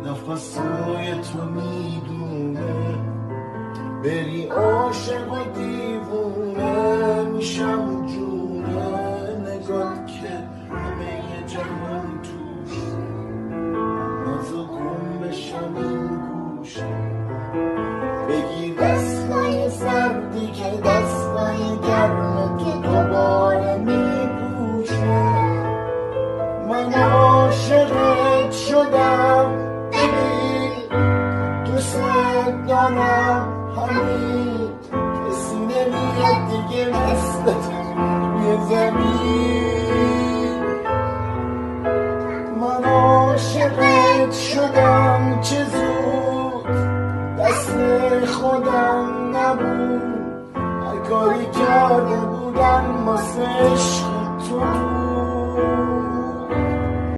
نفسای تو میدونه بری عاشق و دیوونه میشم جونه نگات که همه جهان توش نازو گم بشم این گوشه بگی دستای سردی که دستای گرم که دوباره میپوشه من عاشقت شدم ببین دوست دارم همین کسی نمیاد دیگه مثل توی زمین من عاشقت شدم چه زود دست خودم نبود هر کاری کرده بودم واسه عشق تو